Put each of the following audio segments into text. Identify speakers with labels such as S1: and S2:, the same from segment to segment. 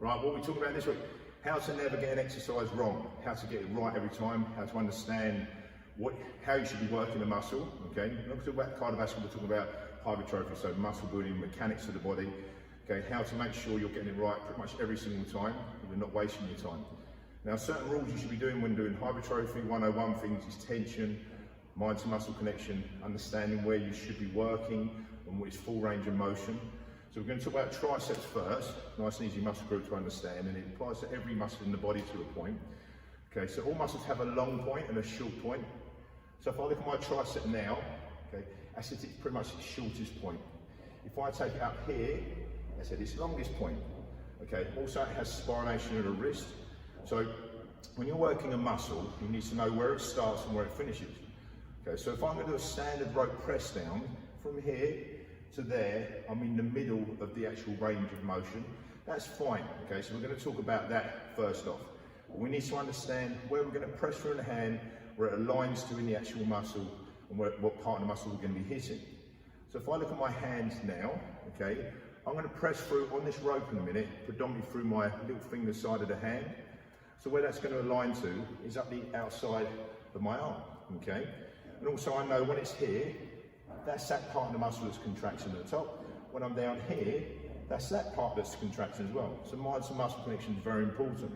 S1: Right, what we talk about this week, how to never get an exercise wrong, how to get it right every time, how to understand how you should be working the muscle, okay? We're not talking about cardiovascular, we're talking about hypertrophy, so muscle building, mechanics of the body, okay? How to make sure you're getting it right pretty much every single time and you're not wasting your time. Now, certain rules you should be doing when doing hypertrophy, 101 things is tension, mind to muscle connection, understanding where you should be working and what is full range of motion. So we're going to talk about triceps first, nice and easy muscle group to understand, and it applies to every muscle in the body to a point. Okay, so all muscles have a long point and a short point. So if I look at my tricep now, okay, that's it's pretty much its shortest point. If I take it up here, that's at its longest point. Okay, also it has spination of the wrist. So when you're working a muscle, you need to know where it starts and where it finishes. Okay, so if I'm going to do a standard rope press down, from here to there, I'm in the middle of the actual range of motion. That's fine. Okay, so we're going to talk about that first off. We need to understand where we're going to press through the hand, where it aligns to in the actual muscle, and what part of the muscle we're going to be hitting. So if I look at my hands now, okay, I'm going to press through on this rope in a minute, predominantly through my little finger side of the hand. So where that's going to align to is up the outside of my arm, okay? And also I know when it's here, that's that part of the muscle that's contracting at the top. When I'm down here, that's that part that's contracting as well. So mind to muscle connection is very important.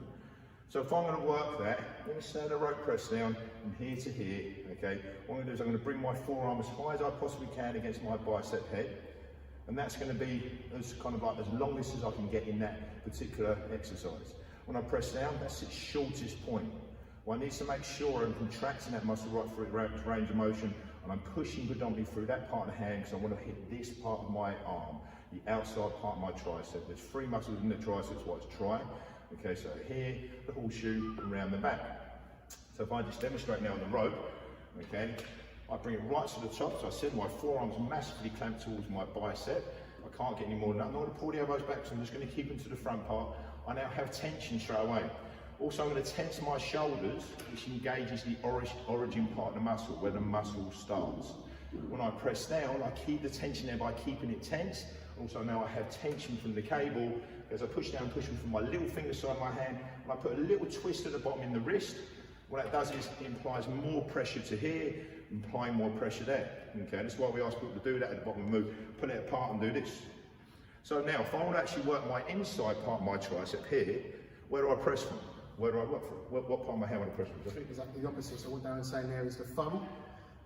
S1: So if I'm going to work that, I'm going to stand a rope press down from here to here, okay? What I'm going to do is I'm going to bring my forearm as high as I possibly can against my bicep head. And that's going to be as longest as I can get in that particular exercise. When I press down, that's its shortest point. Well, I need to make sure I'm contracting that muscle right through its range of motion, and I'm pushing predominantly through that part of the hand because I want to hit this part of my arm, the outside part of my tricep. There's three muscles in the triceps, what's tri. Okay, so here, the horseshoe, and round the back. So if I just demonstrate now on the rope, okay, I bring it right to the top. So I said my forearm's massively clamped towards my bicep. I can't get any more than that. I'm not going to pull the elbows back, so I'm just going to keep them to the front part. I now have tension straight away. Also, I'm going to tense my shoulders, which engages the origin part of the muscle, where the muscle starts. When I press down, I keep the tension there by keeping it tense. Also, now I have tension from the cable. As I push down, pushing from my little finger side of my hand, and I put a little twist at the bottom in the wrist. What that does is it applies more pressure to here, applying more pressure there. Okay, that's why we ask people to do that at the bottom of the move. Pull it apart and do this. So now, if I want to actually work my inside part of my tricep here, where do I press from? Where do I work from? What part of my hand do I press from?
S2: I think exactly the opposite. So what Darren's saying there is the thumb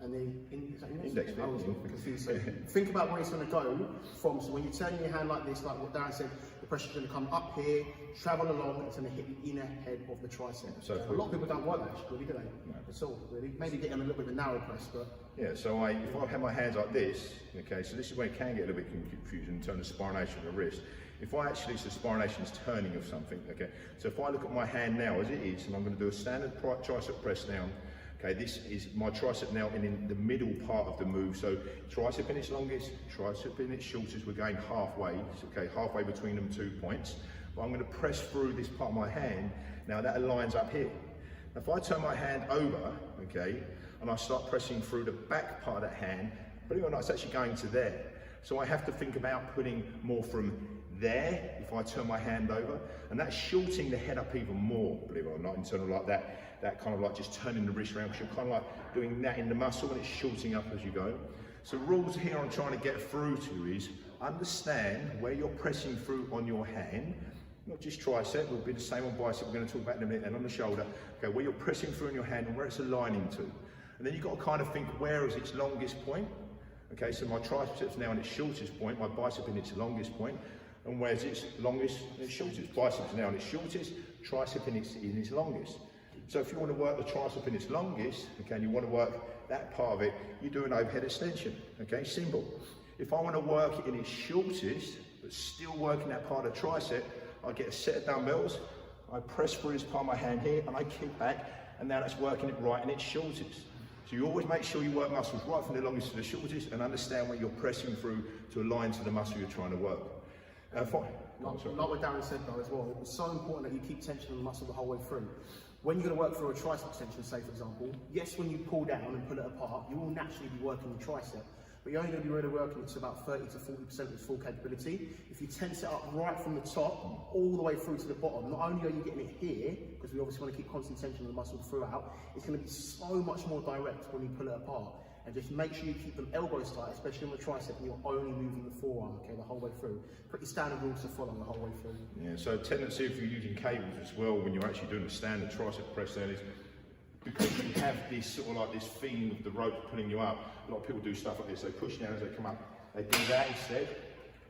S2: and the index finger. I was confused. So think about where it's going to go from. So when you turn your hand like this, like what Darren said, the pressure's going to come up here, travel along, it's going to hit the inner head of the tricep. So a lot of people don't work that actually, do they? No. At all, really. Maybe get them a little bit of a narrow press, but
S1: yeah. So if I have my hands like this, okay. So this is where it can get a little bit confusing in terms of spination of the wrist. If I actually, so spination is turning of something, okay. So if I look at my hand now as it is, and I'm going to do a standard tricep press down. Okay, this is my tricep now in the middle part of the move. So tricep in its longest, tricep in its shortest. We're going halfway, okay, halfway between them 2 points. But I'm going to press through this part of my hand. Now that aligns up here. If I turn my hand over, okay, and I start pressing through the back part of that hand, believe it or not, it's actually going to there. So I have to think about putting more from there if I turn my hand over, and that's shortening the head up even more, believe it or not, in terms of like that kind of like just turning the wrist around, because you're kind of like doing that in the muscle and it's shortening up as you go. So rules here I'm trying to get through to is understand where you're pressing through on your hand, not just tricep, will be the same on bicep, we're going to talk about in a minute, and on the shoulder, okay, where you're pressing through in your hand and where it's aligning to. And then you've got to kind of think, where is its longest point? Okay, so my triceps now in its shortest point, my bicep in its longest point, and where's its longest and its shortest? Biceps now in its shortest, tricep in its longest. So if you want to work the tricep in its longest, okay, and you want to work that part of it, you do an overhead extension, okay, simple. If I want to work it in its shortest, but still working that part of the tricep, I get a set of dumbbells, I press through this part of my hand here, and I kick back, and now that's working it right in its shortest. So you always make sure you work muscles right from the longest to the shortest, and understand where you're pressing through to align to the muscle you're trying to work.
S2: Like what Darren said though as well, it's so important that you keep tension on the muscle the whole way through. When you're going to work through a tricep extension, say for example, yes, when you pull down and pull it apart, you will naturally be working the tricep. But but you're only going to be really working to about 30 to 40% of its full capability. If you tense it up right from the top all the way through to the bottom, not only are you getting it here, because we obviously want to keep constant tension on the muscle throughout, it's going to be so much more direct when you pull it apart. And just make sure you keep them elbows tight, especially on the tricep, and you're only moving the forearm, okay, the whole way through. Pretty standard rules to follow the whole way through.
S1: Yeah, so tendency if you're using cables as well, when you're actually doing the standard tricep press down, is because you have this sort of like this thing of the rope pulling you up. A lot of people do stuff like this, they push down as they come up, they do that instead.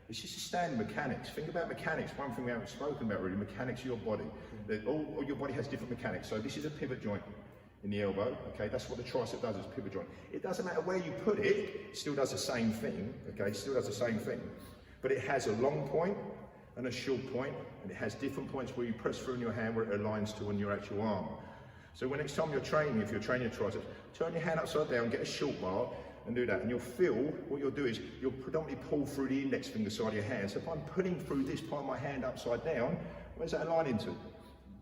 S1: It's just a standard mechanics. Think about mechanics, one thing we haven't spoken about really, mechanics of your body. All your body has different mechanics. So this is a pivot joint in the elbow, okay? That's what the tricep does, is pivot joint. It doesn't matter where you put it, it still does the same thing, okay? It still does the same thing. But it has a long point and a short point, and it has different points where you press through in your hand where it aligns to on your actual arm. So when next time you're training, if you're training your triceps, turn your hand upside down, get a short bar, and do that. And you'll feel, what you'll do is, you'll predominantly pull through the index finger side of your hand. So if I'm putting through this part of my hand upside down, where's that aligning to?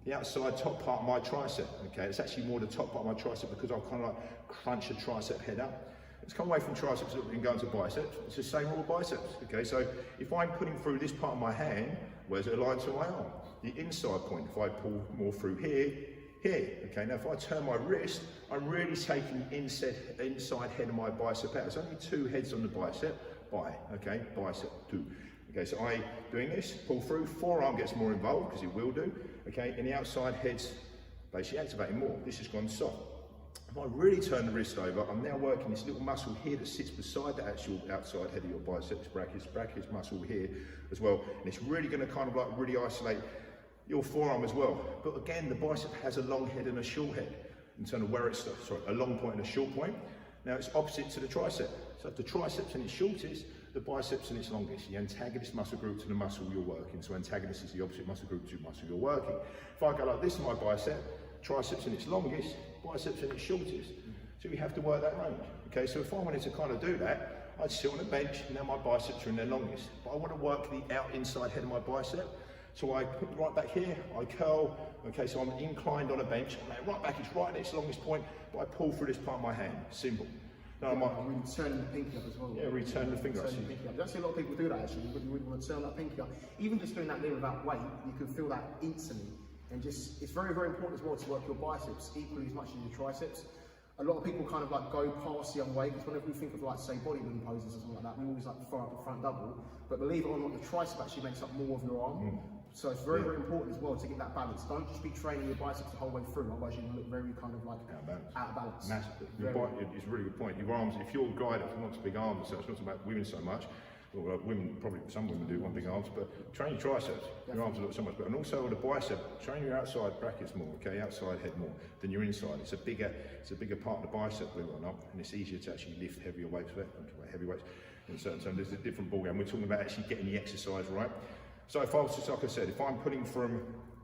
S1: The outside top part of my tricep, okay? It's actually more the top part of my tricep because I'll kind of like crunch the tricep head up. Let's come away from triceps and go into biceps. It's the same with biceps, okay? So if I'm putting through this part of my hand, where's it aligned to my arm? The inside point. If I pull more through here, okay? Now if I turn my wrist, I'm really taking the inside head of my bicep out. There's only two heads on the bicep, okay? Bicep, two. Okay, so I doing this, pull through, forearm gets more involved because it will do, okay? And the outside head's basically activating more. This has gone soft. If I really turn the wrist over, I'm now working this little muscle here that sits beside the actual outside head of your biceps, brachius muscle here as well. And it's really going to kind of like really isolate your forearm as well. But again, the bicep has a long head and a short head in terms of where it's, a long point and a short point. Now it's opposite to the tricep. So if the triceps in its shortest, the biceps in its longest, the antagonist muscle group to the muscle you're working. So antagonist is the opposite muscle group to the muscle you're working. If I go like this in my bicep, triceps in its longest, biceps in its shortest. So we have to work that range. Okay, so if I wanted to kind of do that, I'd sit on a bench, now my biceps are in their longest. But I want to work the inside head of my bicep. So I put right back here, I curl, okay, so I'm inclined on a bench, and right back is right at its longest point, but I pull through this part of my hand, simple. Now I might
S2: return the pinky up as well.
S1: Yeah, return the finger up.
S2: I see a lot of people do that actually. You really want to turn that pinky up. Even just doing that there without weight, you can feel that instantly. And just, it's very, very important as well to work your biceps equally as much as your triceps. A lot of people kind of like go past the weight, because whenever we think of like say bodybuilding poses or something like that, we always like throw up the front double. But believe it or not, the tricep actually makes up more of your arm. So it's very, very important as well to get that balance. Don't just be training your biceps the whole way through, otherwise you're going to look very kind of like out of balance.
S1: Massively. It's a really good point. Your arms, if you're a guy that wants big arms, so it's not about women so much. Well, women, probably some women do want big arms, but train your triceps. Your arms look so much better. And also with the bicep, train your outside brackets more, okay? Outside head more than your inside. It's a bigger part of the bicep, believe it or not, and it's easier to actually lift heavier weights, heavy weights. In certain terms, there's a different ballgame. We're talking about actually getting the exercise right. So if I was just, like I said, if I'm putting from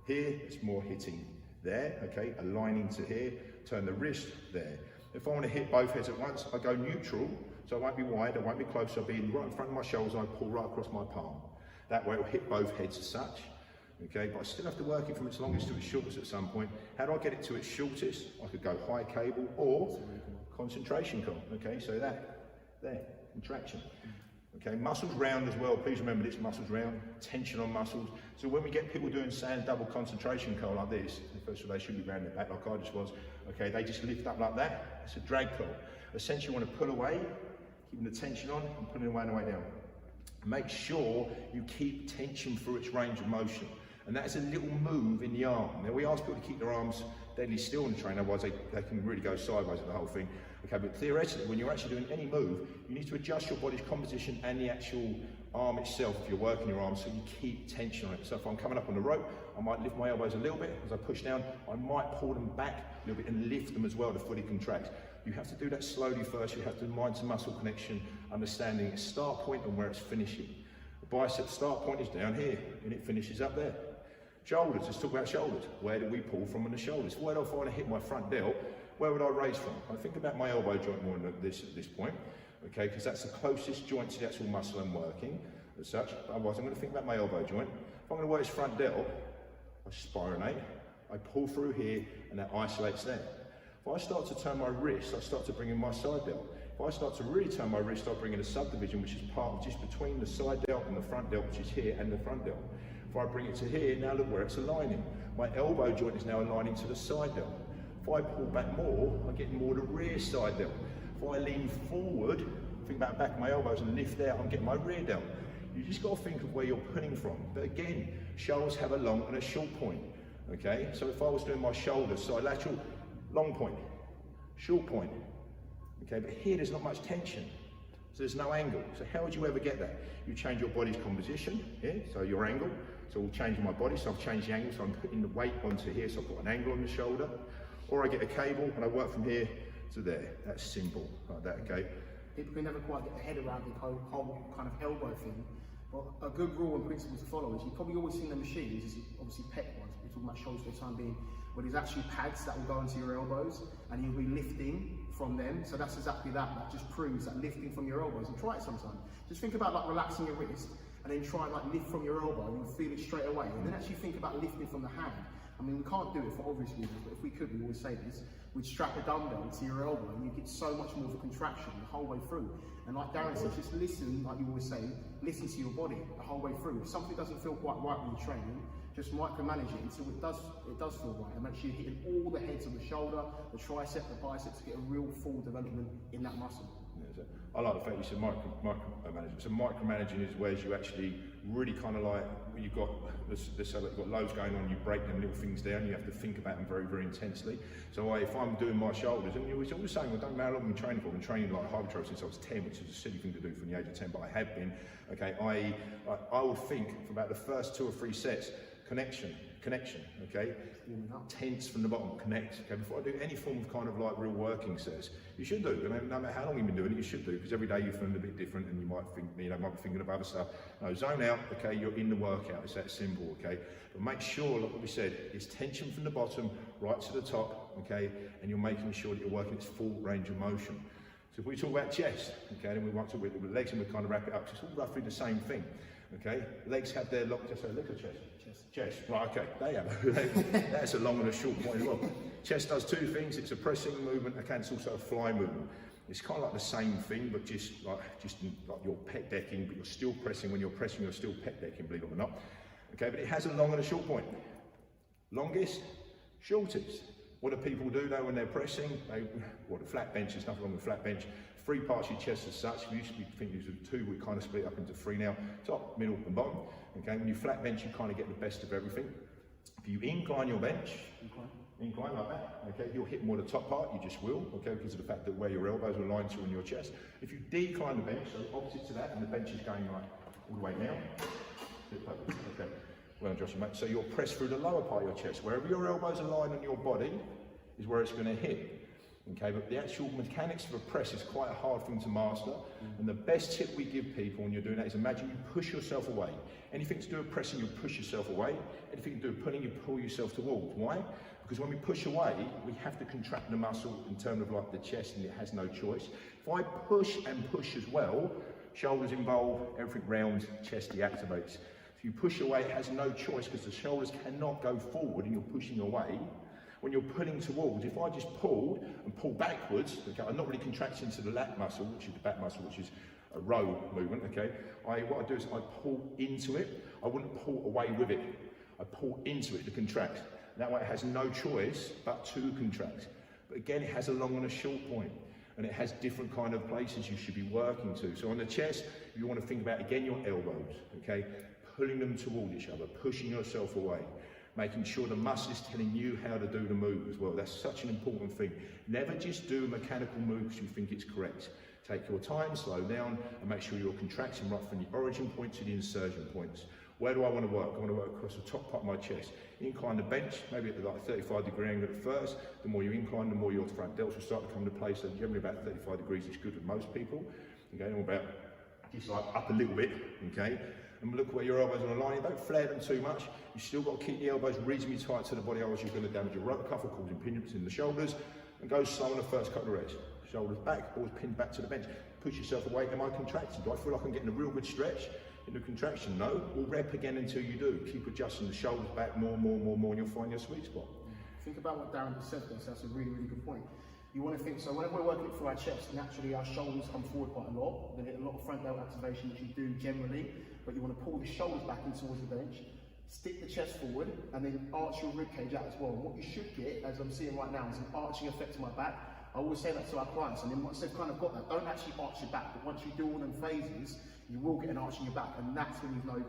S1: here, it's more hitting there, okay? Aligning to here, turn the wrist there. If I want to hit both heads at once, I go neutral, so I won't be wide, I won't be close, I'll be right in front of my shoulders, and I pull right across my palm. That way it'll hit both heads as such, okay? But I still have to work it from its longest to its shortest at some point. How do I get it to its shortest? I could go high cable or concentration curl, okay? So there, contraction. Okay, muscles round as well. Please remember this, muscles round, tension on muscles. So when we get people doing sand double concentration curl like this, first of all, they should be round their back like I just was. Okay, they just lift up like that. It's a drag curl. Essentially, you want to pull away, keeping the tension on, and pulling away and away down. Make sure you keep tension through its range of motion. And that's a little move in the arm. Now, we ask people to keep their arms deadly still in the train, otherwise they can really go sideways with the whole thing. Okay, but theoretically, when you're actually doing any move, you need to adjust your body's composition and the actual arm itself if you're working your arm, so you keep tension on it. So if I'm coming up on the rope, I might lift my elbows a little bit. As I push down, I might pull them back a little bit and lift them as well to fully contract. You have to do that slowly first. You have to mind to muscle connection, understanding its start point and where it's finishing. The bicep start point is down here and it finishes up there. Shoulders, let's talk about shoulders. Where do we pull from on the shoulders? Where do I find to hit my front delt? Where would I raise from? I think about my elbow joint more than this at this point, okay, because that's the closest joint to the actual muscle I'm working as such. Otherwise, I'm going to think about my elbow joint. If I'm going to work this front delt, I spironate, I pull through here, and that isolates there. If I start to turn my wrist, I start to bring in my side delt. If I start to really turn my wrist, I'll bring in a subdivision, which is part of just between the side delt and the front delt, which is here, and the front delt. If I bring it to here, now look where it's aligning. My elbow joint is now aligning to the side delt. If I pull back more, I get more the rear side delt. If I lean forward, think about the back of my elbows and lift out, I'm getting my rear delt. You just got to think of where you're putting from. But again, shoulders have a long and a short point. Okay, so if I was doing my shoulders, side lateral, long point, short point. Okay, but here there's not much tension, so there's no angle. So how would you ever get that? You change your body's composition, yeah, so your angle. So we'll change my body, so I've changed the angle, so I'm putting the weight onto here, so I've got an angle on the shoulder. Or I get a cable and I work from here to there. That's simple, like that, okay?
S2: People can never quite get their head around the whole kind of elbow thing. But a good rule and principle to follow is you've probably always seen the machines, is obviously pec ones, we're talking about shoulders for the time being, where there's actually pads that will go into your elbows and you'll be lifting from them. So that's exactly that. That just proves that lifting from your elbows. And try it sometime. Just think about like relaxing your wrist and then try and like lift from your elbow and you'll feel it straight away. And then actually think about lifting from the hand. I mean, we can't do it for obvious reasons, but if we could, we always say this, we'd strap a dumbbell to your elbow and you get so much more of a contraction the whole way through. And like Darren said, just listen, like you always say, listen to your body the whole way through. If something doesn't feel quite right when you're training, just micromanage it until it does feel right. And make sure you're hitting all the heads of the shoulder, the tricep, the biceps to get a real full development in that muscle.
S1: Yeah, I like the fact you said micromanagement. So micromanaging is where you actually really kind of like, you've got, let's say you've got loads going on, you break them little things down, you have to think about them very, very intensely. So if I'm doing my shoulders, and you were always saying, well, don't matter how long I've been training for, I've been training like hypertrophy since I was 10, which is a silly thing to do from the age of 10, but I have been. Okay, I would think for about the first 2 or 3 sets, connection, okay? Tense from the bottom, connect. Okay, before I do any form of kind of like real working sets, you should do. And no matter how long you've been doing it, you should do, because every day you're feeling a bit different, and you might think, might be thinking of other stuff. No, zone out. Okay, you're in the workout. It's that simple. Okay, but make sure, like what we said, it's tension from the bottom right to the top. Okay, and you're making sure that you're working its full range of motion. So if we talk about chest, okay, then we want to talk with legs, and we kind of wrap it up. It's all roughly the same thing. Okay, legs have their legs or chest. Chest, right, okay, they have. That's a long and a short point as well. Chest does 2 things. It's a pressing movement, and it's also a fly movement. It's kind of like the same thing, but just like you're pec decking, but you're still pressing. When you're pressing, you're still pec decking, believe it or not. Okay, but it has a long and a short point. Longest, shortest. What do people do though when they're pressing? The flat bench, there's nothing wrong with flat bench. 3 parts of your chest as such. We used to think these were 2, we kind of split up into 3 now. Top, middle and bottom. Okay, when you flat bench, you kind of get the best of everything. If you incline your bench, incline like that, okay, you'll hit more the top part, you just will, okay, because of the fact that where your elbows are aligned to on your chest. If you decline the bench, so opposite to that, and the bench is going like all the way down, okay, well done, Josh, mate. So you'll press through the lower part of your chest. Wherever your elbows align on your body is where it's going to hit. Okay, but the actual mechanics of a press is quite a hard thing to master. And the best tip we give people when you're doing that is imagine you push yourself away. Anything to do with pressing, you push yourself away. Anything to do with pulling, you pull yourself towards. Why? Because when we push away, we have to contract the muscle in terms of like the chest, and it has no choice. If I push and push as well, shoulders involved, everything round, chest deactivates. If you push away, it has no choice because the shoulders cannot go forward and you're pushing away. When you're pulling towards, if I just pulled and pull backwards, okay, I'm not really contracting to the lat muscle, which is the back muscle, which is a row movement, okay? What I do is I pull into it. I wouldn't pull away with it. I pull into it to contract. That way it has no choice but to contract. But again, it has a long and a short point, and it has different kind of places you should be working to. So on the chest, you want to think about, again, your elbows, okay? Pulling them toward each other, pushing yourself away. Making sure the muscle is telling you how to do the move as well. That's such an important thing. Never just do a mechanical move because you think it's correct. Take your time, slow down, and make sure you're contracting right from the origin point to the insertion points. Where do I want to work? I want to work across the top part of my chest. Incline the bench, maybe at like 35-degree angle at first. The more you incline, the more your front delts will start to come into place. So generally about 35 degrees is good with most people. Okay, and about just like up a little bit, okay? And look where your elbows are aligning. Don't flare them too much. You still got to keep the elbows reasonably tight to the body, otherwise you're going to damage your rotator cuff, causing impingement in the shoulders. And go slow on the first couple of reps. Shoulders back, always pinned back to the bench. Push yourself away. Am I contracting? Do I feel like I'm getting a real good stretch in the contraction? No. We'll rep again until you do. Keep adjusting the shoulders back more, and you'll find your sweet spot.
S2: Think about what Darren just said there, so that's a really, really good point. You want to think, so when we're working it through our chest, naturally our shoulders come forward quite a lot. We're going to get a lot of front delt activation, which you do generally, but you want to pull the shoulders back in towards the bench, stick the chest forward, and then arch your rib cage out as well. And what you should get, as I'm seeing right now, is an arching effect to my back. I always say that to our clients, and then once they've kind of got that, don't actually arch your back, but once you do all them phases, you will get an arch in your back, and that's when you know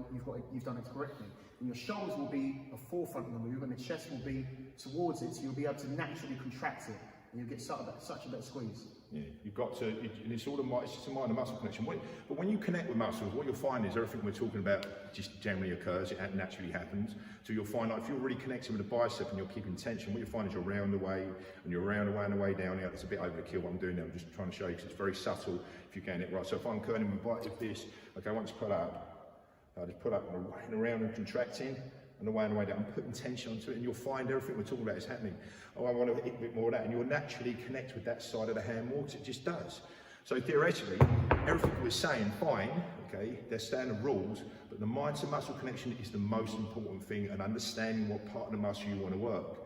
S2: you've done it correctly. And your shoulders will be the forefront of the move, and the chest will be towards it, so you'll be able to naturally contract it. You get such a better squeeze.
S1: Yeah, you've got to, and it's all it's just a mind-muscle connection. But when you connect with muscles, what you'll find is everything we're talking about just generally occurs, it naturally happens. So you'll find, like, if you're really connected with the bicep and you're keeping tension, what you'll find is you're round the way, and you're round the way and the way down. It's a bit overkill what I'm doing now, I'm just trying to show you because it's very subtle if you're getting it right. So if I'm curling my bicep like this, okay, once put up, I just put up and around and contracting. And the way down, I'm putting tension onto it, and you'll find everything we're talking about is happening. Oh, I want to hit a bit more of that, and you'll naturally connect with that side of the hand more, because it just does. So theoretically, everything we're saying, fine, okay, they're standard rules, but the mind to muscle connection is the most important thing, and understanding what part of the muscle you want to work.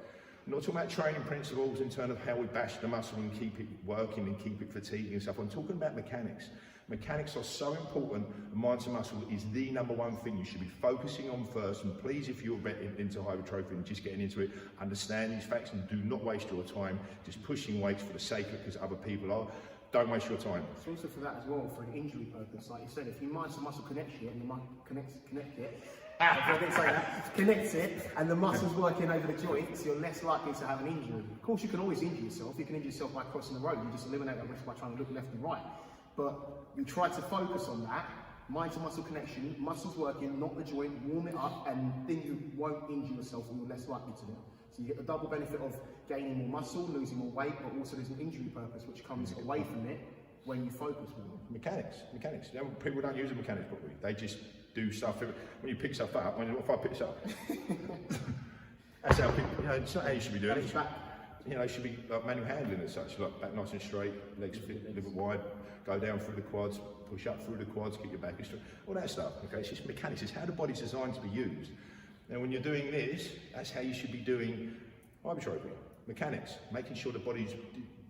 S1: I'm not talking about training principles in terms of how we bash the muscle and keep it working and keep it fatiguing and stuff. I'm talking about mechanics. Mechanics are so important, and mind to muscle is the #1 thing you should be focusing on first. And please, if you're into hypertrophy and just getting into it, understand these facts and do not waste your time just pushing weights for the sake of it because other people are. Don't waste your time.
S2: It's also for that as well, for an injury purpose. Like you said, if you mind to muscle connection and you connect it, I didn't say that. Connects it, and the muscle's working over the joints, you're less likely to have an injury. Of course, you can always injure yourself. You can injure yourself by crossing the road. You just eliminate that risk by trying to look left and right. But you try to focus on that, mind to muscle connection, muscles working, not the joint, warm it up, and then you won't injure yourself and you're less likely to do. So you get the double benefit of gaining more muscle, losing more weight, but also there's an injury purpose which comes away from it when you focus more.
S1: Mechanics. You know, people don't use the mechanics properly. They just do stuff. When you pick stuff up, what if I pick this up? That's how people, you know, it's not how you should be doing it. You know, it should be like manual handling and such, like back nice and straight, legs fit, a little bit wide, go down through the quads, push up through the quads, get your back straight, all that stuff, okay? It's just mechanics, it's how the body's designed to be used. Now when you're doing this, that's how you should be doing hypertrophy, mechanics, making sure the body's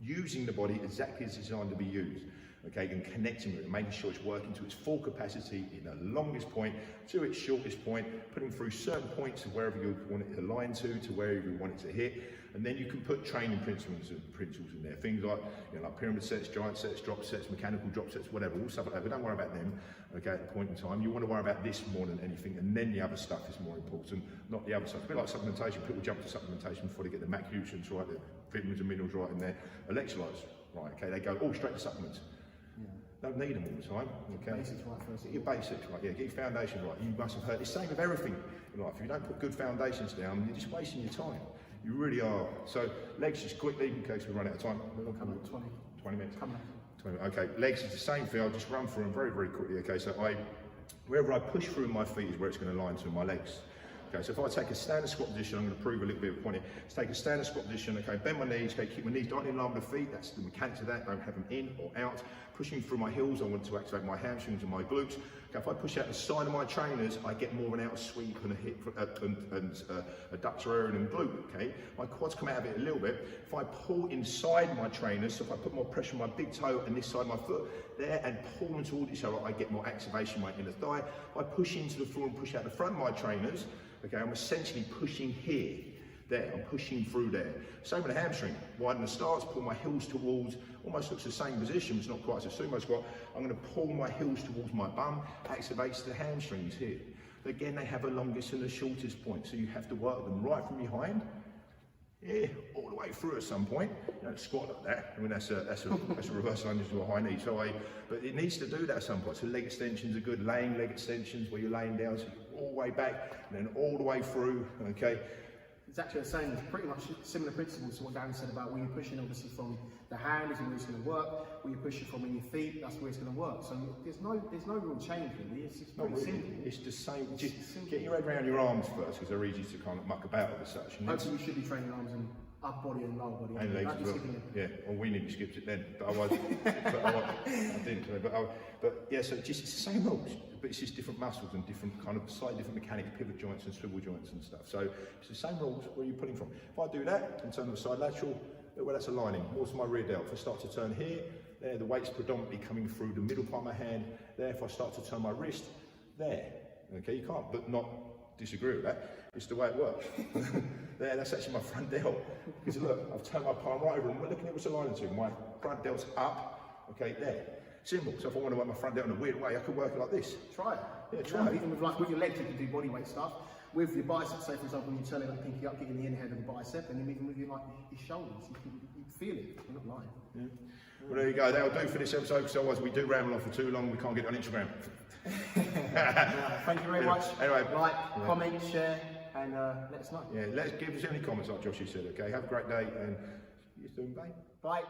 S1: using the body exactly as it's designed to be used. Okay, and connecting with it, making sure it's working to its full capacity in the longest point to its shortest point, putting through certain points of wherever you want it to align to wherever you want it to hit, and then you can put training principles in there. Things like, you know, like pyramid sets, giant sets, drop sets, mechanical drop sets, whatever, all stuff like that. But don't worry about them, okay, at the point in time. You want to worry about this more than anything, and then the other stuff is more important, not the other stuff. It's a bit like supplementation. People jump to supplementation before they get the macronutrients right, the vitamins and minerals right in there. Electrolytes, right, okay, they go all straight to supplements. Don't need them all the time, okay?
S2: Basics right first.
S1: Get your basics right, yeah, get your foundation right. You must have heard, it's the same with everything in life. If you don't put good foundations down, you're just wasting your time. You really are. So, legs just quickly, in case we run out of time.
S2: Coming up
S1: 20 minutes.
S2: Coming up.
S1: 20 minutes. Okay, legs is the same thing, I'll just run through them very, very quickly, okay? So wherever I push through my feet is where it's going to align to my legs. Okay, so if I take a standard squat position, I'm going to prove a little bit of a point here. Let's take a standard squat position, okay, bend my knees, okay, keep my knees directly in line with the feet, that's the mechanics of that, don't have them in or out. Pushing through my heels, I want to activate my hamstrings and my glutes. Okay, if I push out the side of my trainers, I get more of an outer sweep and a hip and adductor area and glute, okay? My quads come out of it a little bit. If I pull inside my trainers, so if I put more pressure on my big toe and this side of my foot there and pull them towards each other, I get more activation in my inner thigh. If I push into the floor and push out the front of my trainers, okay, I'm essentially pushing here, there, I'm pushing through there. Same with the hamstring. Widen the stance, pull my heels towards, almost looks the same position, it's not quite as a sumo squat. I'm going to pull my heels towards my bum, activates the hamstrings here. But again, they have the longest and the shortest point, so you have to work them right from behind, yeah, all the way through at some point. You don't squat like that. I mean, that's a reverse lunge to a high knee. But it needs to do that at some point. So leg extensions are good, laying leg extensions where you're laying down, so you're all the way back and then all the way through. Okay.
S2: It's actually the same, it's pretty much similar principles to what Darren said about where you're pushing obviously from the hand is where it's going to work, where you're pushing from in your feet, that's where it's going to work. So there's no real change really, it's just pretty simple.
S1: It's the same, just get your head around your arms first because they're easy to kind of muck about with as such.
S2: Hopefully you should be training arms and upper body and lower body.
S1: And legs as well. Yeah, well we nearly skipped it then, but I didn't. But yeah, so just it's the same rules, but it's just different muscles and different kind of slightly different mechanics, pivot joints and swivel joints and stuff. So it's the same rules where you're putting from. If I do that in terms of side lateral, well, that's aligning. What's my rear delt? If I start to turn here, there, the weight's predominantly coming through the middle part of my hand. There, if I start to turn my wrist, there. Okay, you can't but not disagree with that. It's the way it works. There, that's actually my front delt. Because look, I've turned my palm right over and look at what's aligning to. My front delt's up, okay, there. Simple. So if I want to work my front delt in a weird way, I could work it like this.
S2: Try it.
S1: Yeah, try it.
S2: Even with your legs, you can do body weight stuff. With your bicep, say for example, you turn it like pinky up, getting the inhale of the bicep, and then even with your shoulders, you feel it. You're not lying.
S1: Yeah. Well, there you go. That'll do for this episode, because otherwise we do ramble on for too long. We can't get it on Instagram.
S2: Thank you very much.
S1: Anyway,
S2: like, comment, share, and let us know.
S1: Yeah, give us any comments, like Joshie said. Okay, have a great day, and see you soon. Bye.
S2: Bye.